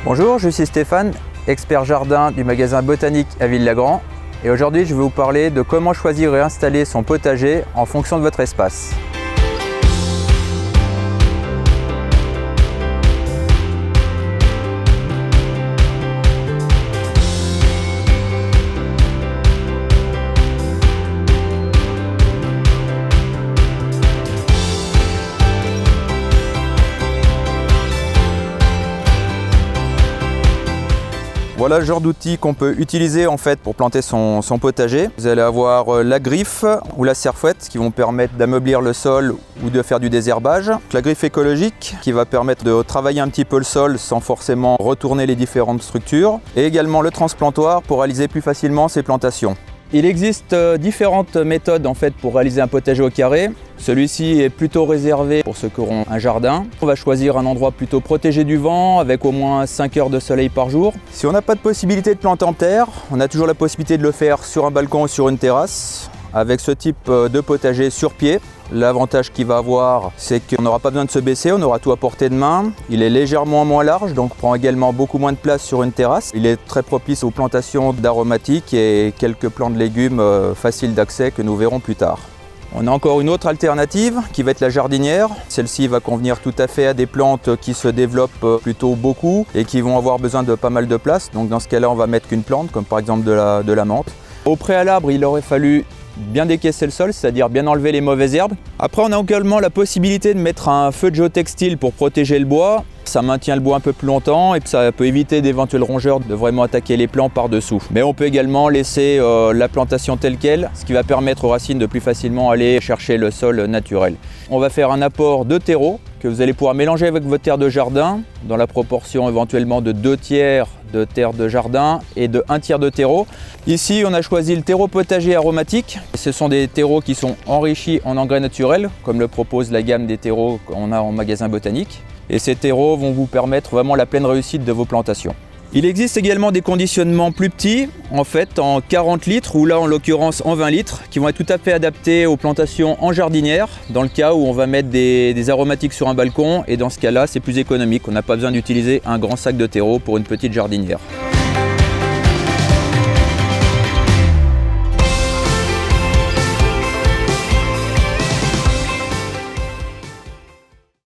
Bonjour, je suis Stéphane, expert jardin du magasin Botanique à Ville-Lagrand. Et aujourd'hui, je vais vous parler de comment choisir et installer son potager en fonction de votre espace. Voilà le genre d'outils qu'on peut utiliser en fait pour planter son potager. Vous allez avoir la griffe ou la serfouette qui vont permettre d'ameublir le sol ou de faire du désherbage. La griffe écologique qui va permettre de travailler un petit peu le sol sans forcément retourner les différentes structures. Et également le transplantoir pour réaliser plus facilement ses plantations. Il existe différentes méthodes en fait pour réaliser un potager au carré. Celui-ci est plutôt réservé pour ceux qui auront un jardin. On va choisir un endroit plutôt protégé du vent avec au moins 5 heures de soleil par jour. Si on n'a pas de possibilité de planter en terre, on a toujours la possibilité de le faire sur un balcon ou sur une terrasse avec ce type de potager sur pied. L'avantage qu'il va avoir, c'est qu'on n'aura pas besoin de se baisser, on aura tout à portée de main. Il est légèrement moins large, donc prend également beaucoup moins de place sur une terrasse. Il est très propice aux plantations d'aromatiques et quelques plants de légumes faciles d'accès que nous verrons plus tard. On a encore une autre alternative qui va être la jardinière. Celle-ci va convenir tout à fait à des plantes qui se développent plutôt beaucoup et qui vont avoir besoin de pas mal de place. Donc dans ce cas-là, on va mettre qu'une plante, comme par exemple de la menthe. Au préalable, il aurait fallu bien décaisser le sol, c'est-à-dire bien enlever les mauvaises herbes. Après, on a également la possibilité de mettre un feu de géotextile pour protéger le bois. Ça maintient le bois un peu plus longtemps et ça peut éviter d'éventuels rongeurs de vraiment attaquer les plants par-dessous. Mais on peut également laisser la plantation telle qu'elle, ce qui va permettre aux racines de plus facilement aller chercher le sol naturel. On va faire un apport de terreau que vous allez pouvoir mélanger avec votre terre de jardin dans la proportion éventuellement de 2 tiers de terre de jardin et de 1 tiers de terreau. Ici, on a choisi le terreau potager aromatique. Ce sont des terreaux qui sont enrichis en engrais naturels, comme le propose la gamme des terreaux qu'on a en magasin Botanique. Et ces terreaux vont vous permettre vraiment la pleine réussite de vos plantations. Il existe également des conditionnements plus petits, en fait en 40 litres ou là en l'occurrence en 20 litres, qui vont être tout à fait adaptés aux plantations en jardinière, dans le cas où on va mettre des aromatiques sur un balcon, et dans ce cas-là c'est plus économique, on n'a pas besoin d'utiliser un grand sac de terreau pour une petite jardinière.